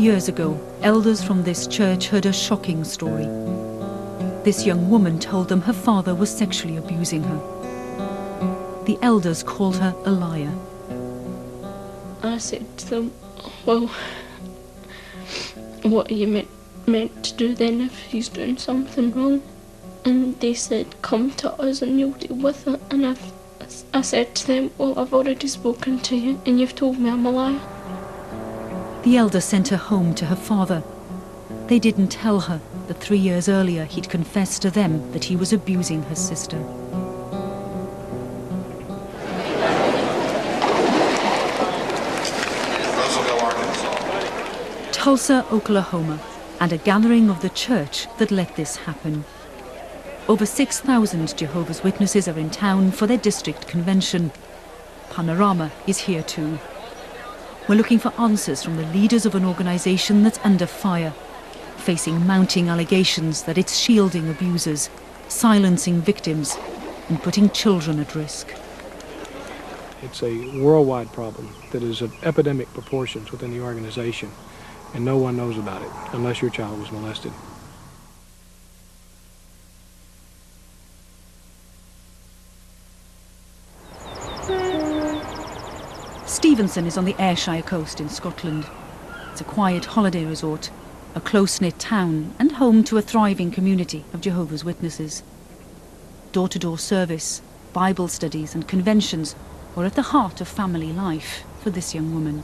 years ago, elders from this church heard a shocking story. This young woman told them her father was sexually abusing her. The elders called her a liar. I said to them, well, what are you meant to do then if he's doing something wrong? And they said, come to us and you'll deal with it. And I said to them, well, I've already spoken to you and you've told me I'm a liar. The elder sent her home to her father. They didn't tell her that 3 years earlier he'd confessed to them that he was abusing her sister. Tulsa, Oklahoma, and a gathering of the church that let this happen. Over 6,000 Jehovah's Witnesses are in town for their district convention. Panorama is here too. We're looking for answers from the leaders of an organisation that's under fire, facing mounting allegations that it's shielding abusers, silencing victims, and putting children at risk. It's a worldwide problem that is of epidemic proportions within the organisation, and no one knows about it unless your child was molested. Stevenson is on the Ayrshire coast in Scotland. It's a quiet holiday resort, a close-knit town and home to a thriving community of Jehovah's Witnesses. Door-to-door service, Bible studies and conventions were at the heart of family life for this young woman.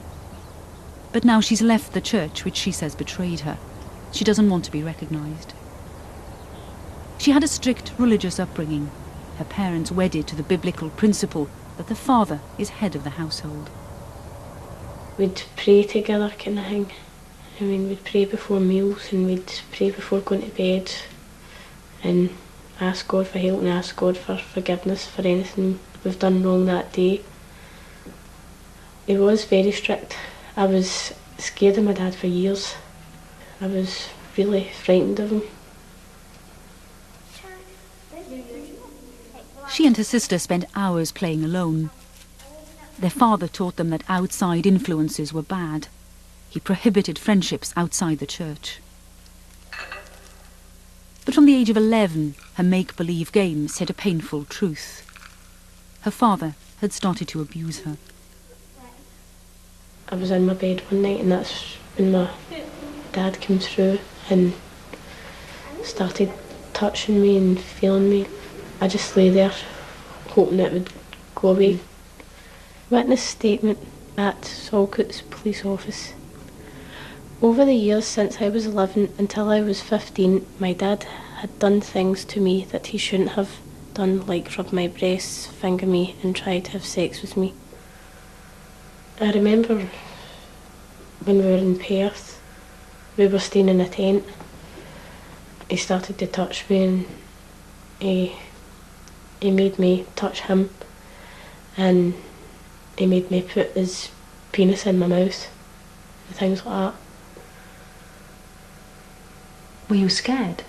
But now she's left the church which she says betrayed her. She doesn't want to be recognised. She had a strict religious upbringing, her parents wedded to the biblical principle that the father is head of the household. We'd pray together kind of thing. I mean, we'd pray before meals and we'd pray before going to bed and ask God for help and ask God for forgiveness for anything we've done wrong that day. He was very strict. I was scared of my dad for years. I was really frightened of him. She and her sister spent hours playing alone. Their father taught them that outside influences were bad. He prohibited friendships outside the church. But from the age of 11, her make-believe games hid a painful truth. Her father had started to abuse her. I was in my bed one night and that's when my dad came through and started touching me and feeling me. I just lay there hoping it would go away. Witness statement at Saltcoats Police Office. Over the years since I was 11 until I was 15, my dad had done things to me that he shouldn't have done, like rub my breasts, finger me and try to have sex with me. I remember when we were in Perth, we were staying in a tent. He started to touch me and he made me touch him and he made me put his penis in my mouth and things like that. Were you scared?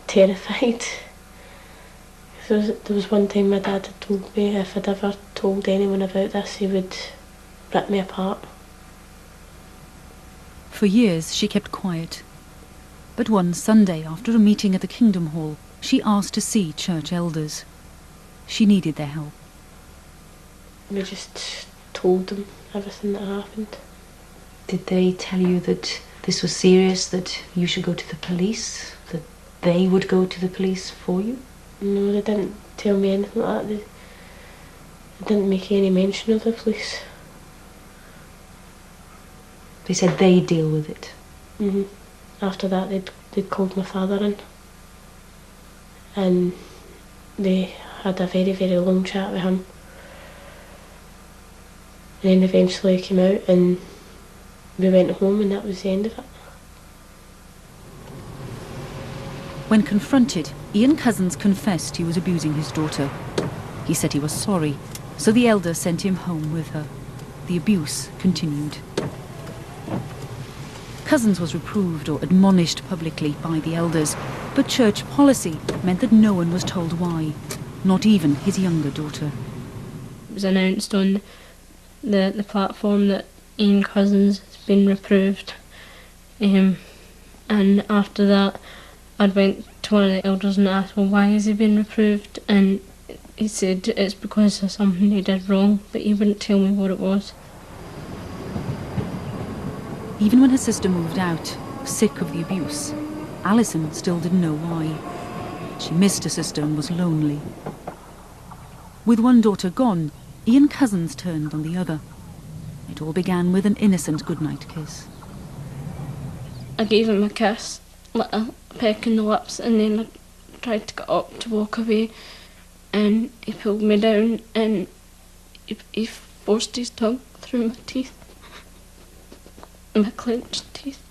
Terrified. There was one time my dad had told me if I'd ever told anyone about this, he would rip me apart. For years she kept quiet. But one Sunday, after a meeting at the Kingdom Hall, she asked to see church elders. She needed their help. We just told them everything that happened. Did they tell you that this was serious, that you should go to the police, that they would go to the police for you? No, they didn't tell me anything like that. They didn't make any mention of the police. They said they'd deal with it? After that they'd called my father in and they had a very, very long chat with him. And then eventually he came out and we went home and that was the end of it. When confronted, Ian Cousins confessed he was abusing his daughter. He said he was sorry, so the elder sent him home with her. The abuse continued. Cousins was reproved or admonished publicly by the elders, but church policy meant that no one was told why, not even his younger daughter. It was announced on the platform that Ian Cousins has been reproved. And after that, I went to one of the elders and asked, well, why has he been reproved? And he said it's because of something he did wrong, but he wouldn't tell me what it was. Even when her sister moved out, sick of the abuse, Alison still didn't know why. She missed her sister and was lonely. With one daughter gone, Ian Cousins turned on the other. It all began with an innocent goodnight kiss. I gave him a kiss, like a peck in the lips, and then I tried to get up to walk away, and he pulled me down and he forced his tongue through my teeth, my clenched teeth,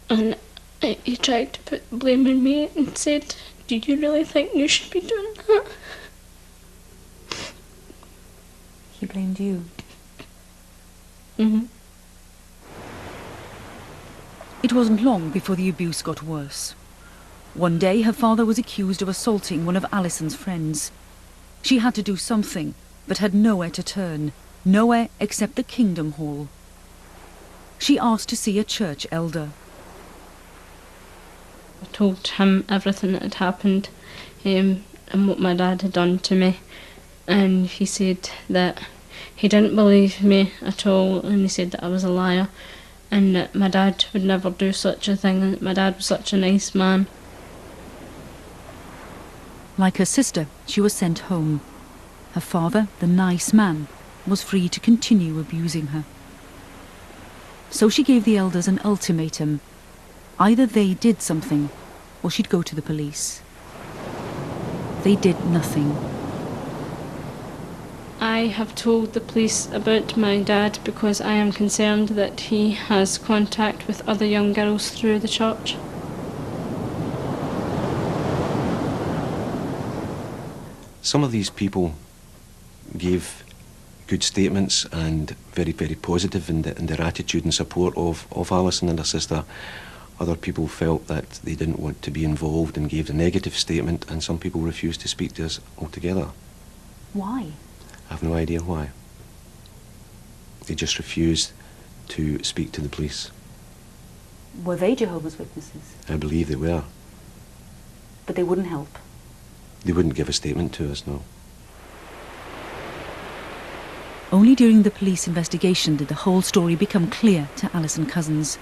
and he tried to put the blame on me and said, do you really think you should be doing that? He blamed you. Mm-hmm. It wasn't long before the abuse got worse. One day, her father was accused of assaulting one of Alison's friends. She had to do something, but had nowhere to turn, nowhere except the Kingdom Hall. She asked to see a church elder. I told him everything that had happened and what my dad had done to me, and he said that he didn't believe me at all, and he said that I was a liar and that my dad would never do such a thing, and that my dad was such a nice man. Like her sister, she was sent home. Her father, the nice man, was free to continue abusing her. So she gave the elders an ultimatum. Either they did something, or she'd go to the police. They did nothing. I have told the police about my dad because I am concerned that he has contact with other young girls through the church. Some of these people gave good statements and very, very positive in their attitude and support of Alison and her sister. Other people felt that they didn't want to be involved and gave a negative statement, and some people refused to speak to us altogether. Why? I have no idea why. They just refused to speak to the police. Were they Jehovah's Witnesses? I believe they were. But they wouldn't help? They wouldn't give a statement to us, no. Only during the police investigation did the whole story become clear to Alison Cousins.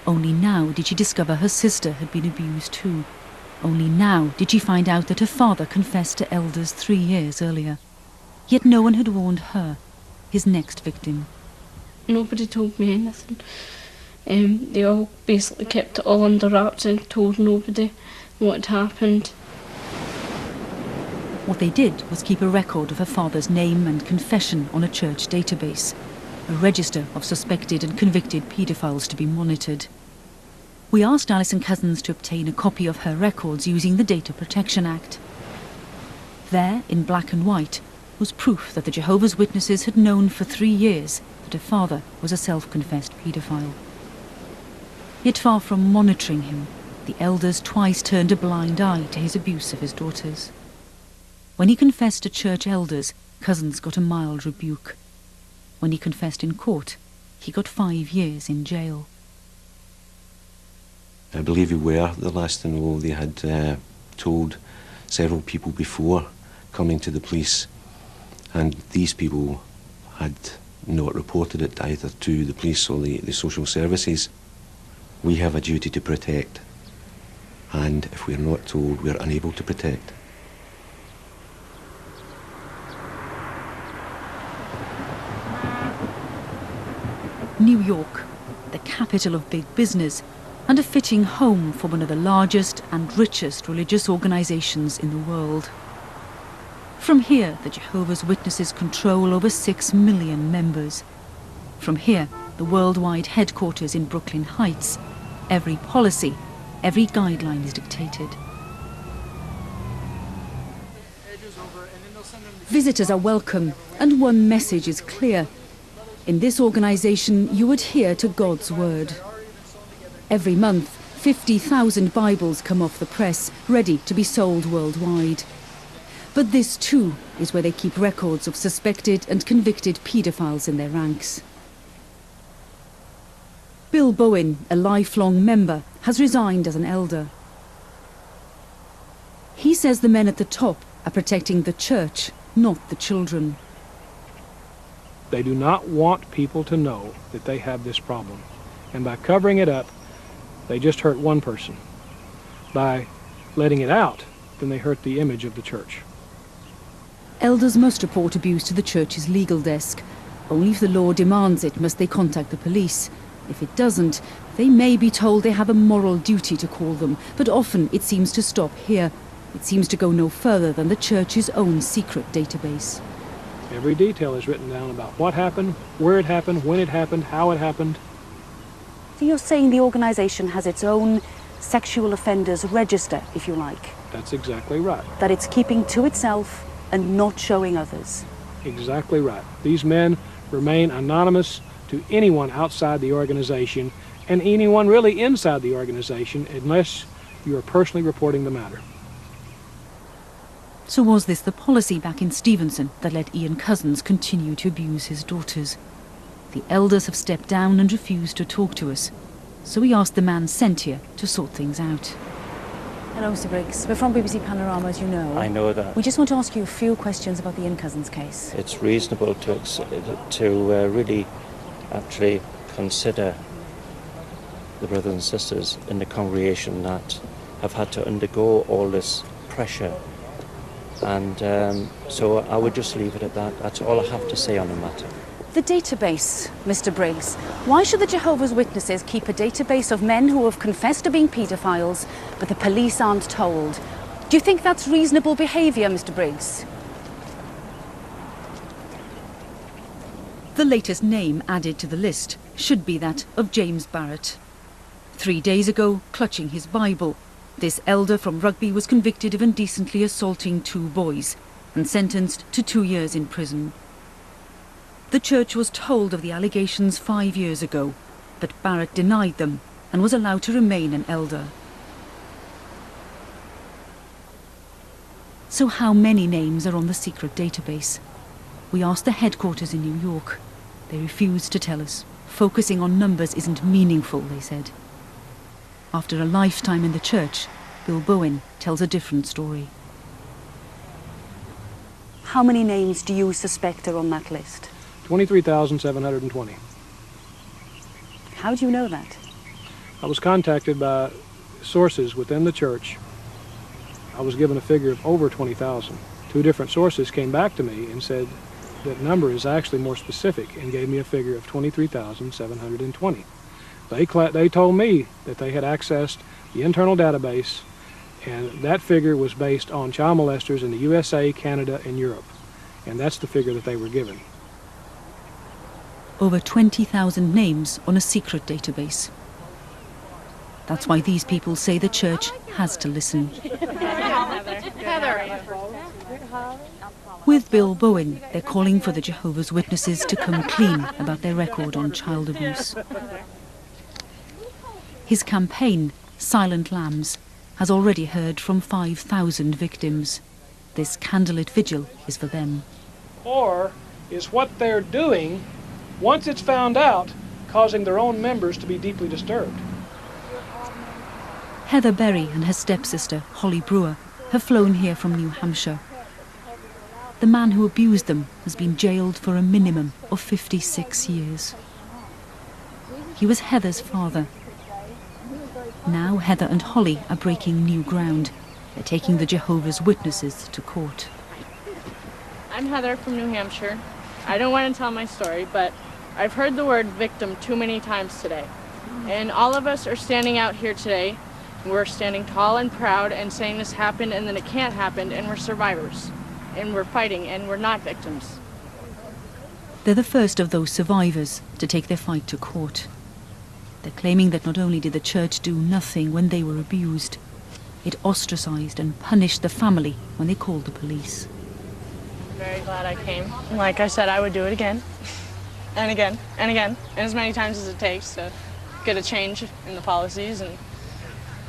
Only now did she discover her sister had been abused too. Only now did she find out that her father confessed to elders 3 years earlier. Yet no one had warned her, his next victim. Nobody told me anything. They all basically kept it all under wraps and told nobody what had happened. What they did was keep a record of her father's name and confession on a church database, a register of suspected and convicted paedophiles to be monitored. We asked Alison Cousins to obtain a copy of her records using the Data Protection Act. There, in black and white, was proof that the Jehovah's Witnesses had known for 3 years that her father was a self-confessed paedophile. Yet far from monitoring him, the elders twice turned a blind eye to his abuse of his daughters. When he confessed to church elders, Cousins got a mild rebuke. When he confessed in court, he got 5 years in jail. I believe we were the last to know. They had told several people before coming to the police, and these people had not reported it either to the police or the social services. We have a duty to protect, and if we're not told, we're unable to protect. New York, the capital of big business, and a fitting home for one of the largest and richest religious organizations in the world. From here, the Jehovah's Witnesses control over 6 million members. From here, the worldwide headquarters in Brooklyn Heights, every policy, every guideline is dictated. Visitors are welcome, and one message is clear. In this organization, you adhere to God's word. Every month, 50,000 Bibles come off the press, ready to be sold worldwide. But this too is where they keep records of suspected and convicted paedophiles in their ranks. Bill Bowen, a lifelong member, has resigned as an elder. He says the men at the top are protecting the church, not the children. They do not want people to know that they have this problem. And by covering it up, they just hurt one person. By letting it out, then they hurt the image of the church. Elders must report abuse to the church's legal desk. Only if the law demands it must they contact the police. If it doesn't, they may be told they have a moral duty to call them, but often it seems to stop here. It seems to go no further than the church's own secret database. Every detail is written down about what happened, where it happened, when it happened, how it happened. So you're saying the organisation has its own sexual offenders register, if you like? That's exactly right. That it's keeping to itself and not showing others? Exactly right. These men remain anonymous to anyone outside the organization and anyone really inside the organization unless you are personally reporting the matter. So was this the policy back in Stevenson that let Ian Cousins continue to abuse his daughters? The elders have stepped down and refused to talk to us, so we asked the man sent here to sort things out. Hello, Mr. Briggs. We're from BBC Panorama, as you know. I know that. We just want to ask you a few questions about the Ian Cousins case. It's reasonable to really actually consider the brothers and sisters in the congregation that have had to undergo all this pressure. And so I would just leave it at that. That's all I have to say on the matter. The database, Mr. Briggs. Why should the Jehovah's Witnesses keep a database of men who have confessed to being paedophiles, but the police aren't told? Do you think that's reasonable behaviour, Mr. Briggs? The latest name added to the list should be that of James Barrett. 3 days ago, clutching his Bible, this elder from Rugby was convicted of indecently assaulting 2 boys and sentenced to 2 years in prison. The church was told of the allegations 5 years ago, but Barrett denied them and was allowed to remain an elder. So how many names are on the secret database? We asked the headquarters in New York. They refused to tell us. Focusing on numbers isn't meaningful, they said. After a lifetime in the church, Bill Bowen tells a different story. How many names do you suspect are on that list? 23,720. How do you know that? I was contacted by sources within the church. I was given a figure of over 20,000. 2 different sources came back to me and said that number is actually more specific and gave me a figure of 23,720. They told me that they had accessed the internal database, and that figure was based on child molesters in the USA, Canada, and Europe. And that's the figure that they were given. Over 20,000 names on a secret database. That's why these people say the church has to listen. With Bill Bowen, they're calling for the Jehovah's Witnesses to come clean about their record on child abuse. His campaign, Silent Lambs, has already heard from 5,000 victims. This candlelit vigil is for them. Or is what they're doing, once it's found out, causing their own members to be deeply disturbed. Heather Berry and her stepsister, Holly Brewer, have flown here from New Hampshire. The man who abused them has been jailed for a minimum of 56 years. He was Heather's father. Now Heather and Holly are breaking new ground. They're taking the Jehovah's Witnesses to court. I'm Heather from New Hampshire. I don't want to tell my story, but I've heard the word victim too many times today. And all of us are standing out here today. We're standing tall and proud and saying this happened and then it can't happen, and we're survivors. And we're fighting and we're not victims. They're the first of those survivors to take their fight to court. They're claiming that not only did the church do nothing when they were abused, it ostracized and punished the family when they called the police. I'm very glad I came. Like I said, I would do it again. And again, and again, and as many times as it takes to get a change in the policies and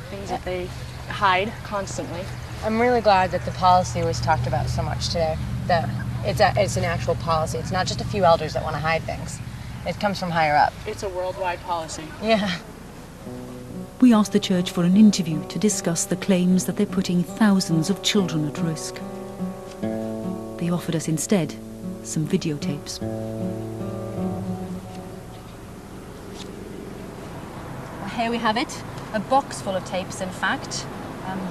things that they hide constantly. I'm really glad that the policy was talked about so much today. That it's an actual policy. It's not just a few elders that want to hide things. It comes from higher up. It's a worldwide policy. Yeah. We asked the church for an interview to discuss the claims that they're putting thousands of children at risk. They offered us instead some videotapes. Well, here we have it, a box full of tapes, in fact.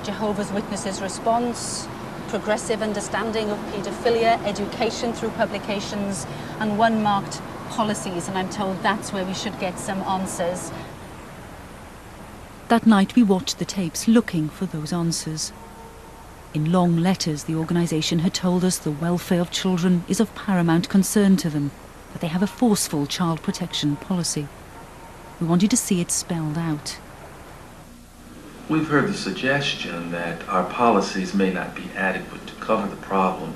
Jehovah's Witnesses response, progressive understanding of paedophilia, education through publications, and one marked policies, and I'm told that's where we should get some answers. That night we watched the tapes looking for those answers. In long letters, the organisation had told us the welfare of children is of paramount concern to them, but they have a forceful child protection policy. We wanted to see it spelled out. We've heard the suggestion that our policies may not be adequate to cover the problem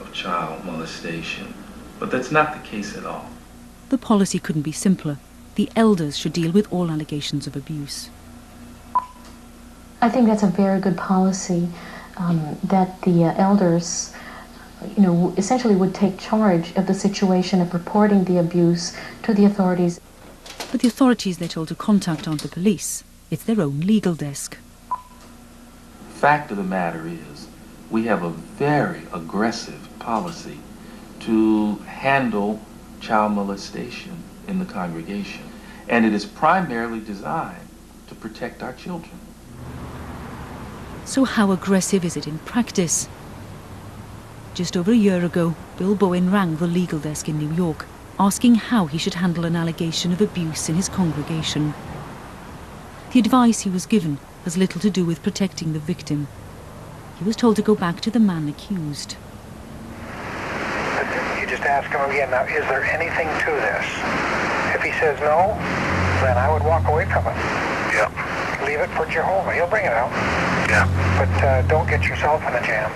of child molestation, but that's not the case at all. The policy couldn't be simpler. The elders should deal with all allegations of abuse. I think that's a very good policy, that the elders, essentially would take charge of the situation of reporting the abuse to the authorities. But the authorities they're told to contact aren't the police. It's their own legal desk. Fact of the matter is, we have a very aggressive policy to handle child molestation in the congregation, and it is primarily designed to protect our children. So how aggressive is it in practice? Just over a year ago, Bill Bowen rang the legal desk in New York, asking how he should handle an allegation of abuse in his congregation. The advice he was given has little to do with protecting the victim. He was told to go back to the man accused. You just ask him again, now, is there anything to this? If he says no, then I would walk away from it. Yeah. Leave it for Jehovah. He'll bring it out. Yeah. But don't get yourself in a jam.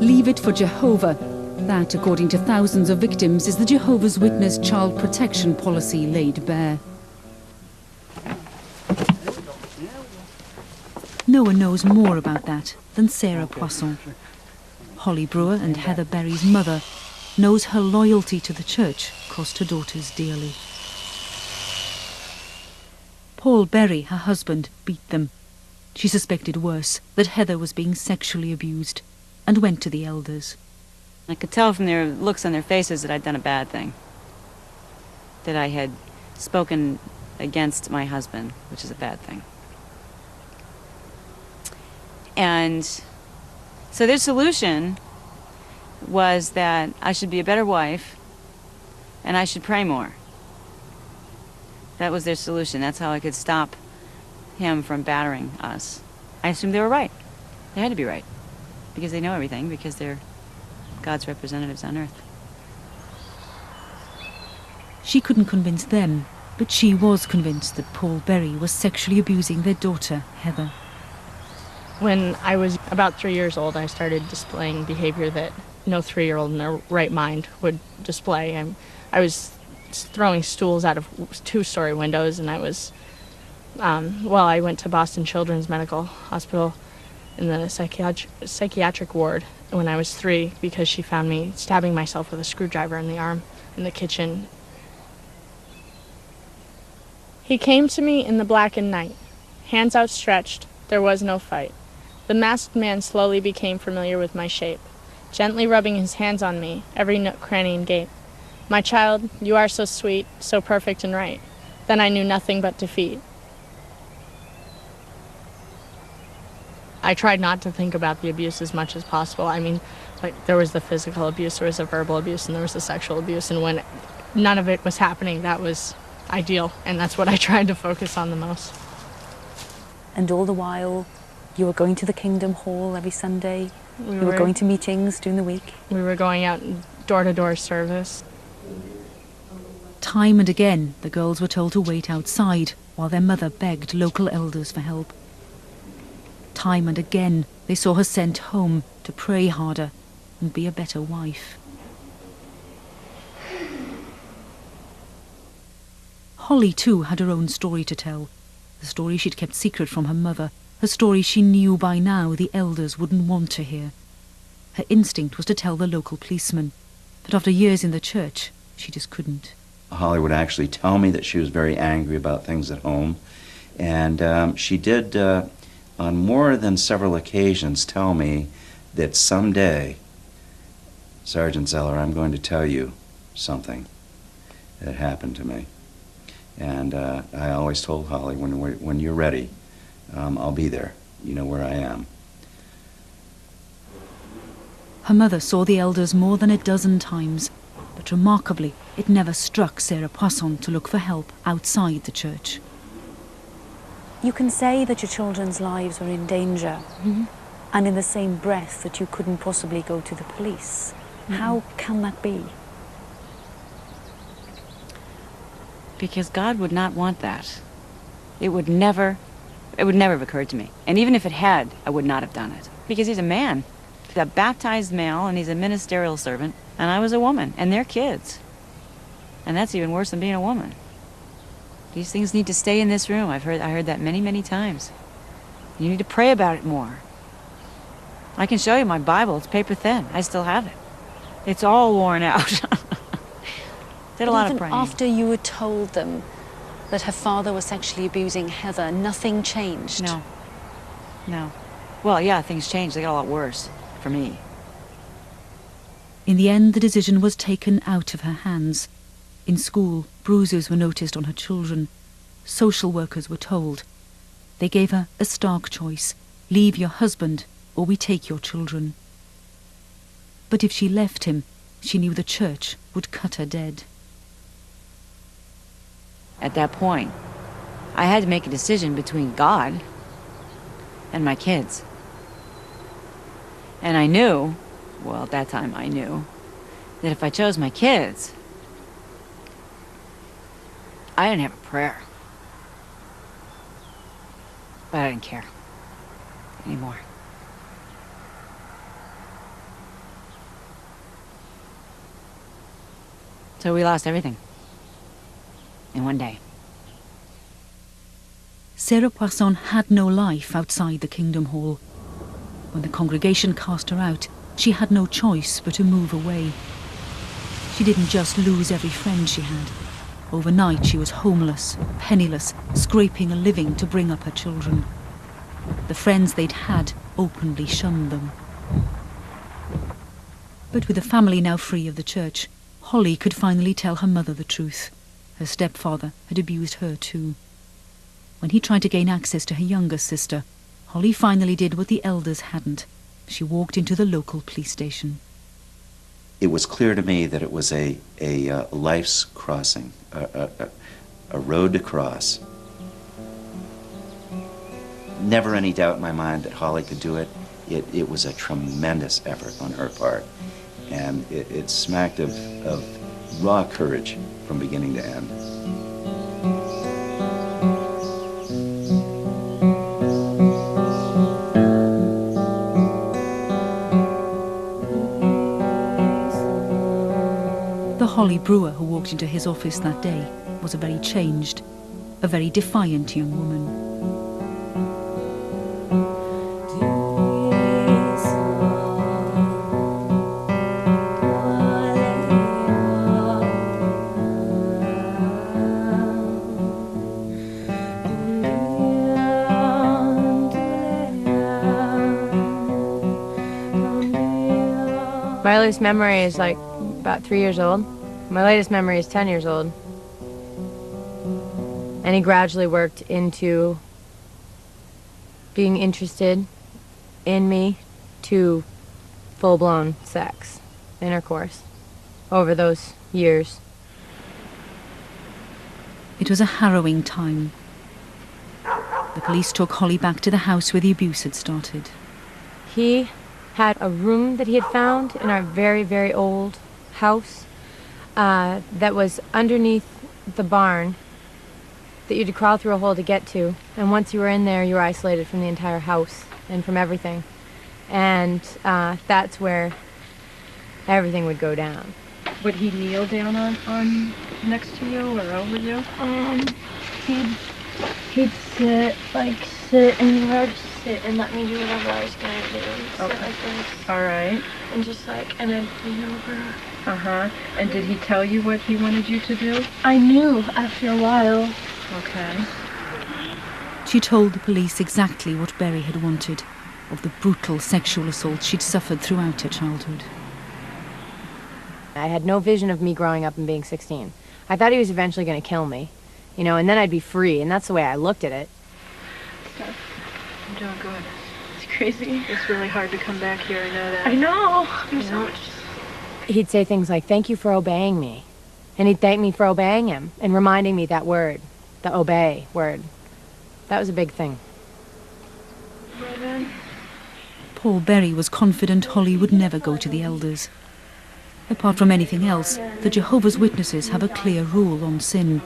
Leave it for Jehovah. That, according to thousands of victims, is the Jehovah's Witness child protection policy laid bare. No one knows more about that than Sarah Poisson. Holly Brewer and Heather Berry's mother knows her loyalty to the church cost her daughters dearly. Paul Berry, her husband, beat them. She suspected worse, that Heather was being sexually abused, and went to the elders. I could tell from their looks on their faces that I'd done a bad thing. That I had spoken against my husband, which is a bad thing. And so their solution was that I should be a better wife and I should pray more. That was their solution. That's how I could stop him from battering us. I assumed they were right. They had to be right. Because they know everything, because they're God's representatives on earth. She couldn't convince them, but she was convinced that Paul Berry was sexually abusing their daughter, Heather. When I was about 3 years old, I started displaying behavior that no 3-year-old in their right mind would display. I was throwing stools out of 2-story windows, and I was, I went to Boston Children's Medical Hospital in the psychiatric ward when I was 3 because she found me stabbing myself with a screwdriver in the arm in the kitchen. He came to me in the blackened night, hands outstretched. There was no fight. The masked man slowly became familiar with my shape, gently rubbing his hands on me, every nook, cranny, and gate. My child, you are so sweet, so perfect and right. Then I knew nothing but defeat. I tried not to think about the abuse as much as possible. I mean, there was the physical abuse, there was the verbal abuse, and there was the sexual abuse, and when none of it was happening, that was ideal, and that's what I tried to focus on the most. And all the while, you were going to the Kingdom Hall every Sunday? You were going to meetings during the week? We were going out door-to-door service. Time and again, the girls were told to wait outside while their mother begged local elders for help. Time and again, they saw her sent home to pray harder and be a better wife. Holly, too, had her own story to tell. The story she'd kept secret from her mother. A story she knew by now the elders wouldn't want to hear. Her instinct was to tell the local policeman. But after years in the church, she just couldn't. Holly would actually tell me that she was very angry about things at home. And she did, on more than several occasions, tell me that someday, Sergeant Zeller, I'm going to tell you something that happened to me. And I always told Holly, when you're ready, I'll be there. You know where I am. Her mother saw the elders more than a dozen times, but remarkably, it never struck Sarah Poisson to look for help outside the church. You can say that your children's lives are in danger, and in the same breath that you couldn't possibly go to the police. How can that be? Because God would not want that. It would never have occurred to me. And even if it had, I would not have done it. Because he's a man. He's a baptized male, and he's a ministerial servant, and I was a woman, and they're kids. And that's even worse than being a woman. These things need to stay in this room. I heard that many, many times. You need to pray about it more. I can show you my Bible. It's paper thin. I still have it. It's all worn out. Did a lot of praying. After you were told them that her father was sexually abusing Heather, nothing changed? No. Well, yeah, things changed. They got a lot worse for me. In the end, the decision was taken out of her hands. In school, bruises were noticed on her children. Social workers were told. They gave her a stark choice. Leave your husband, or we take your children. But if she left him, she knew the church would cut her dead. At that point, I had to make a decision between God and my kids. And I knew, well, at that time I knew, that if I chose my kids, I didn't have a prayer. But I didn't care anymore. So we lost everything in one day. Sarah Poisson had no life outside the Kingdom Hall. When the congregation cast her out, she had no choice but to move away. She didn't just lose every friend she had. Overnight, she was homeless, penniless, scraping a living to bring up her children. The friends they'd had openly shunned them. But with the family now free of the church, Holly could finally tell her mother the truth. Her stepfather had abused her too. When he tried to gain access to her younger sister, Holly finally did what the elders hadn't. She walked into the local police station. It was clear to me that it was a life's crossing, a road to cross. Never any doubt in my mind that Holly could do it. It was a tremendous effort on her part. And it smacked of raw courage from beginning to end. The Holly Brewer who walked into his office that day was a very changed, a very defiant young woman. My earliest memory is like about 3 years old. My latest memory is 10 years old. And he gradually worked into being interested in me to full-blown sex, intercourse, over those years. It was a harrowing time. The police took Holly back to the house where the abuse had started. He had a room that he had found in our very, very old house that was underneath the barn that you had to crawl through a hole to get to. And once you were in there, you were isolated from the entire house and from everything. And that's where everything would go down. Would he kneel down on next to you or over you? He'd sit and he would just sit and let me do whatever I was gonna do. Okay. Sit like this. All right. And just and I'd lean over. Uh-huh. And did he tell you what he wanted you to do? I knew after a while. Okay. She told the police exactly what Berry had wanted, of the brutal sexual assault she'd suffered throughout her childhood. I had no vision of me growing up and being 16. I thought he was eventually going to kill me, you know, and then I'd be free, and that's the way I looked at it. I'm doing good. It's crazy. It's really hard to come back here, I know that. I know. There's so much. He'd say things like, "Thank you for obeying me." And he'd thank me for obeying him and reminding me that word, the obey word. That was a big thing. Paul Berry was confident Holly would never go to the elders. Apart from anything else, the Jehovah's Witnesses have a clear rule on sin.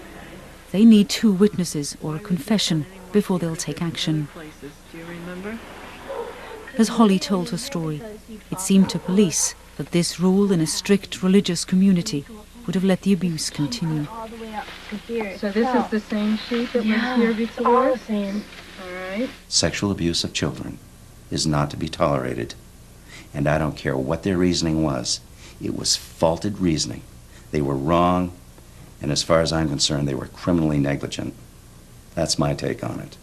They need 2 witnesses or a confession before they'll take action. Do you remember? As Holly told her story, it seemed to police that this rule in a strict religious community would have let the abuse continue. So this is the same sheet that was here before? All the same. All right. Sexual abuse of children is not to be tolerated. And I don't care what their reasoning was. It was faulted reasoning. They were wrong, and as far as I'm concerned, they were criminally negligent. That's my take on it.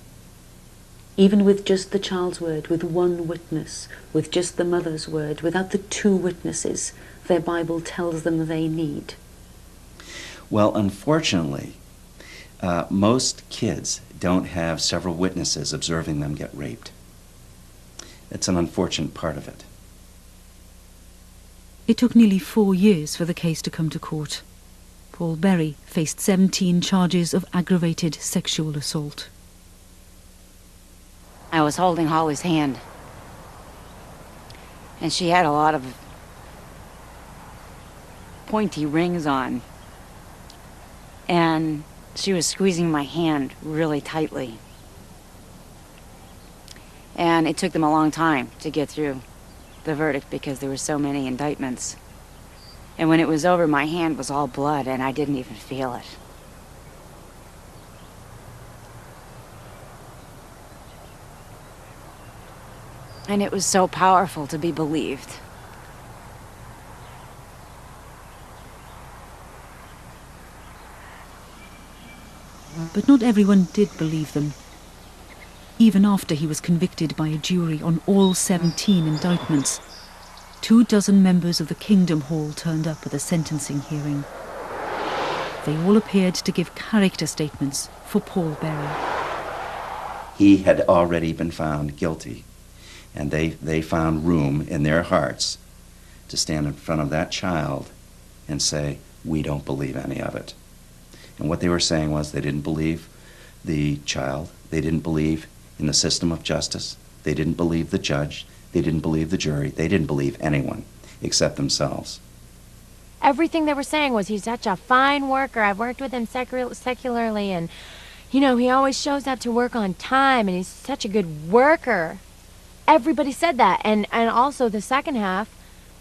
Even with just the child's word, with 1 witness, with just the mother's word, without the 2 witnesses their Bible tells them they need. Well, unfortunately, most kids don't have several witnesses observing them get raped. It's an unfortunate part of it. It took nearly 4 years for the case to come to court. Paul Berry faced 17 charges of aggravated sexual assault. I was holding Holly's hand, and she had a lot of pointy rings on, and she was squeezing my hand really tightly. And it took them a long time to get through the verdict because there were so many indictments. And when it was over, my hand was all blood, and I didn't even feel it. And it was so powerful to be believed. But not everyone did believe them. Even after he was convicted by a jury on all 17 indictments, 24 members of the Kingdom Hall turned up at the sentencing hearing. They all appeared to give character statements for Paul Berry. He had already been found guilty, and they found room in their hearts to stand in front of that child and say, "We don't believe any of it." And what they were saying was they didn't believe the child, they didn't believe in the system of justice, they didn't believe the judge, they didn't believe the jury, they didn't believe anyone except themselves. Everything they were saying was, he's such a fine worker. I've worked with him secularly, and, you know, he always shows up to work on time, and he's such a good worker. Everybody said that, and also the second half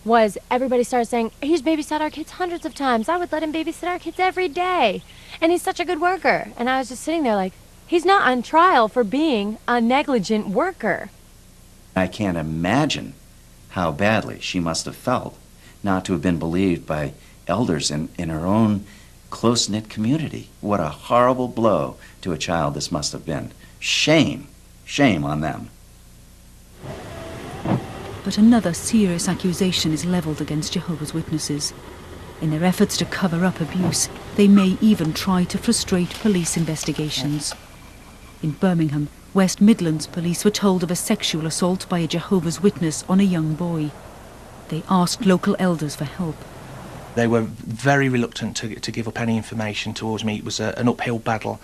was everybody started saying, he's babysat our kids hundreds of times. I would let him babysit our kids every day, and he's such a good worker. And I was just sitting there like, he's not on trial for being a negligent worker. I can't imagine how badly she must have felt not to have been believed by elders in her own close-knit community. What a horrible blow to a child this must have been. Shame. Shame on them. But another serious accusation is levelled against Jehovah's Witnesses. In their efforts to cover up abuse, they may even try to frustrate police investigations. In Birmingham, West Midlands police were told of a sexual assault by a Jehovah's Witness on a young boy. They asked local elders for help. They were very reluctant to give up any information towards me. It was an uphill battle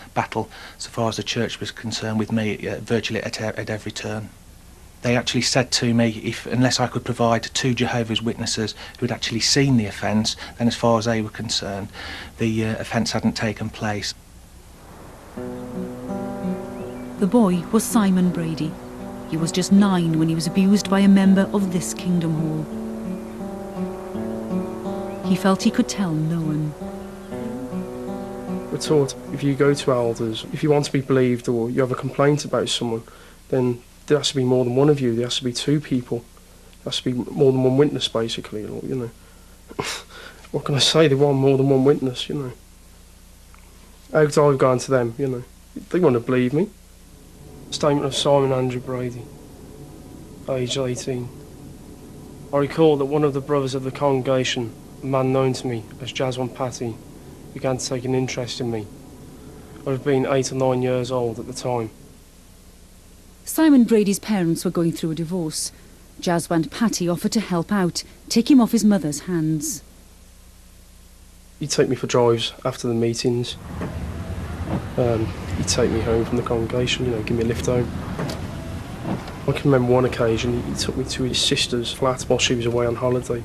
so far as the church was concerned with me, virtually at every turn. They actually said to me, unless I could provide 2 Jehovah's Witnesses who had actually seen the offence, then as far as they were concerned, the offence hadn't taken place. The boy was Simon Brady. He was just 9 when he was abused by a member of this Kingdom Hall. He felt he could tell no one. We're taught if you go to elders, if you want to be believed or you have a complaint about someone, then there has to be more than one of you. There has to be 2 people. There has to be more than one witness, basically. You know, what can I say? They want more than one witness, you know. How could I have gone to them, you know? They wouldn't believe me. Statement of Simon Andrew Brady, age 18. I recall that one of the brothers of the congregation, a man known to me as Jaswan Patty, began to take an interest in me. I would have been 8 or 9 years old at the time. Simon Brady's parents were going through a divorce. Jaswant Patty offered to help out, take him off his mother's hands. He'd take me for drives after the meetings. He'd take me home from the congregation, you know, give me a lift home. I can remember one occasion he took me to his sister's flat while she was away on holiday.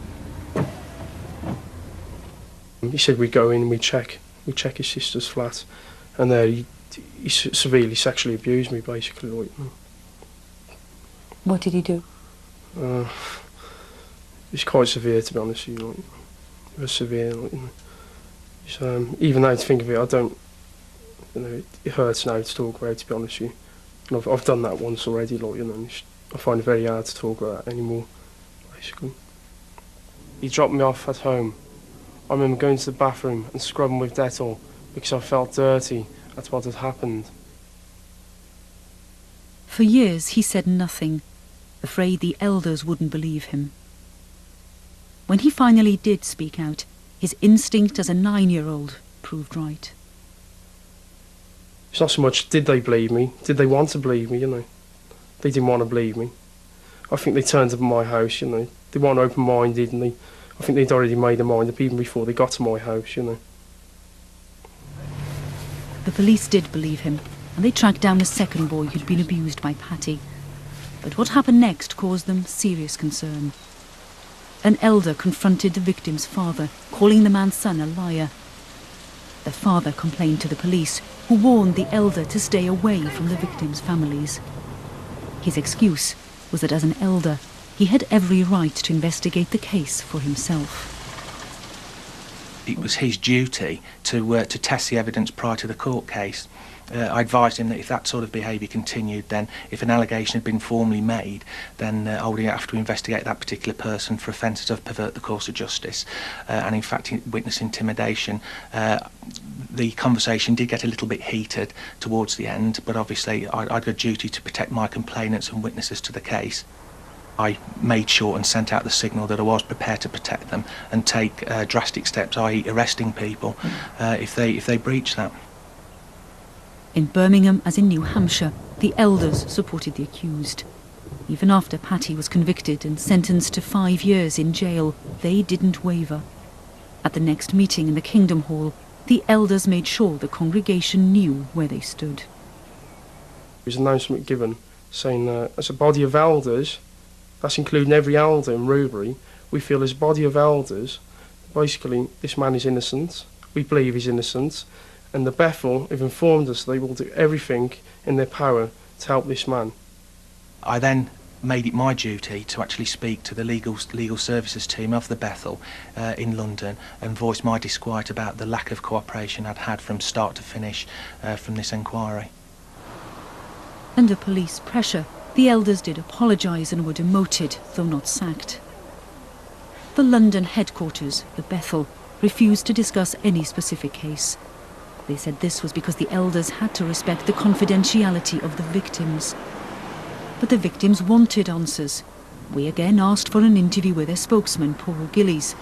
He said we'd go in and we'd check his sister's flat, and there he severely sexually abused me, basically. Like, you know. What did he do? It was quite severe, to be honest with you. Like, it was severe. Like, you know. So, even though to think of it, I don't. You know, it hurts now to talk about, to be honest with you. And I've done that once already, like, you know. And I find it very hard to talk about that anymore, basically. He dropped me off at home. I remember going to the bathroom and scrubbing with Dettol because I felt dirty at what had happened. For years he said nothing, afraid the elders wouldn't believe him. When he finally did speak out, his instinct as a 9-year-old proved right. It's not so much did they believe me, did they want to believe me, you know. They didn't want to believe me. I think they turned up at my house, you know. They weren't open-minded, and I think they'd already made their mind up even before they got to my house, you know. The police did believe him, and they tracked down a second boy who'd been abused by Patty. But what happened next caused them serious concern. An elder confronted the victim's father, calling the man's son a liar. The father complained to the police, who warned the elder to stay away from the victims' families. His excuse was that as an elder, he had every right to investigate the case for himself. It was his duty to test the evidence prior to the court case. I advised him that if that sort of behaviour continued, then if an allegation had been formally made, then I would have to investigate that particular person for offences of pervert the course of justice. And in fact, witness intimidation. The conversation did get a little bit heated towards the end, but obviously I had a duty to protect my complainants and witnesses to the case. I made sure and sent out the signal that I was prepared to protect them and take drastic steps, i.e. arresting people, if they breach that. In Birmingham, as in New Hampshire, the elders supported the accused. Even after Patty was convicted and sentenced to 5 years in jail, they didn't waver. At the next meeting in the Kingdom Hall, the elders made sure the congregation knew where they stood. There was an announcement given saying as a body of elders, that's including every elder in Rubery, we feel as a body of elders, basically this man is innocent, we believe he's innocent, and the Bethel have informed us they will do everything in their power to help this man. I then made it my duty to actually speak to the legal services team of the Bethel in London and voice my disquiet about the lack of cooperation I'd had from start to finish from this inquiry. Under police pressure, the elders did apologise and were demoted, though not sacked. The London headquarters, the Bethel, refused to discuss any specific case. They said this was because the elders had to respect the confidentiality of the victims. But the victims wanted answers. We again asked for an interview with their spokesman, Paul Gillies.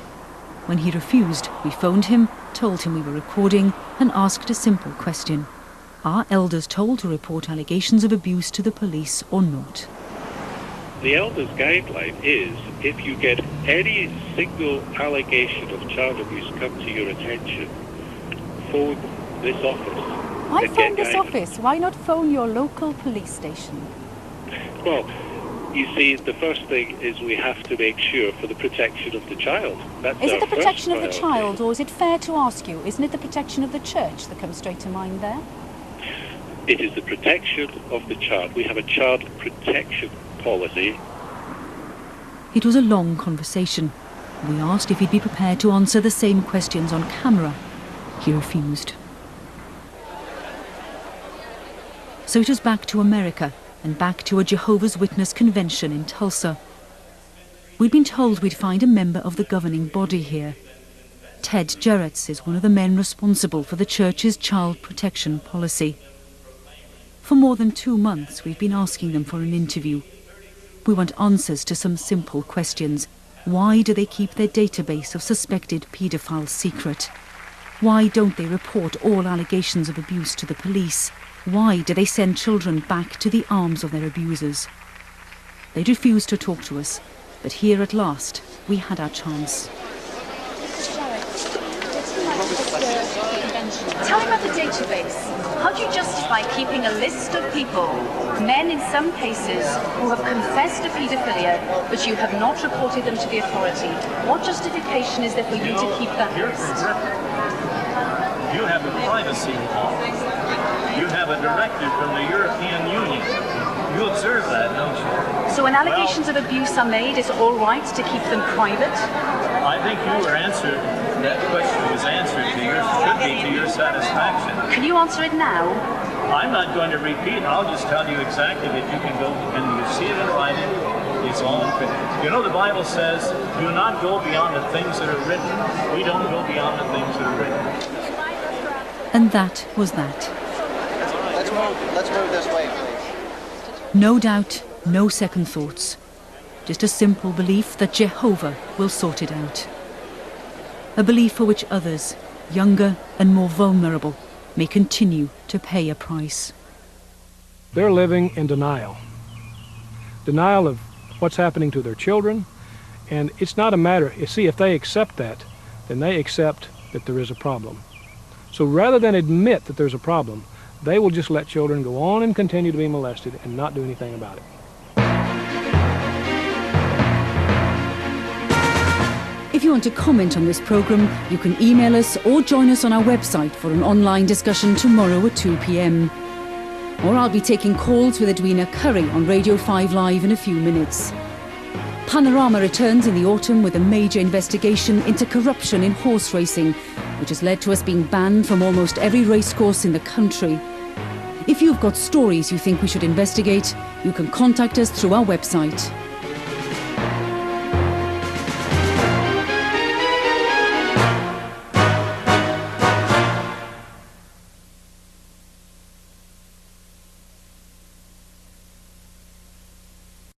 When he refused, we phoned him, told him we were recording, and asked a simple question. Are elders told to report allegations of abuse to the police or not? The elders' guideline is if you get any single allegation of child abuse come to your attention, phone this office. Why phone this office? Why not phone your local police station? Well, you see, the first thing is we have to make sure for the protection of the child. That's Is it the our protection of first the priority. child, or is it fair to ask you, isn't it the protection of the church that comes straight to mind there? It is the protection of the child. We have a child protection policy. It was a long conversation. We asked if he'd be prepared to answer the same questions on camera. He refused. So it was back to America and back to a Jehovah's Witness convention in Tulsa. We'd been told we'd find a member of the governing body here. Ted Gerrits is one of the men responsible for the church's child protection policy. For more than 2 months, we've been asking them for an interview. We want answers to some simple questions. Why do they keep their database of suspected paedophiles secret? Why don't they report all allegations of abuse to the police? Why do they send children back to the arms of their abusers? They refuse to talk to us, but here at last, we had our chance. Tell me about the database. How do you justify keeping a list of people, men in some cases, who have confessed to paedophilia, but you have not reported them to the authority? What justification is there for you to keep that list? You have a privacy law. You have a directive from the European Union. You observe that, don't you? So when allegations of abuse are made, it's all right to keep them private? I think you were answered. That question was answered should be to your satisfaction. Can you answer it now? I'm not going to repeat. I'll just tell you exactly that you can go and you see it in writing. It's all in print. You know, the Bible says, do not go beyond the things that are written. We don't go beyond the things that are written. And that was that. Let's move this way, please. No doubt, no second thoughts. Just a simple belief that Jehovah will sort it out. A belief for which others, younger and more vulnerable, may continue to pay a price. They're living in denial. Denial of what's happening to their children. And it's not a matter, you see, if they accept that, then they accept that there is a problem. So rather than admit that there's a problem, they will just let children go on and continue to be molested and not do anything about it. If you want to comment on this programme, you can email us or join us on our website for an online discussion tomorrow at 2 p.m. Or I'll be taking calls with Edwina Curry on Radio 5 Live in a few minutes. Panorama returns in the autumn with a major investigation into corruption in horse racing, which has led to us being banned from almost every racecourse in the country. If you've got stories you think we should investigate, you can contact us through our website.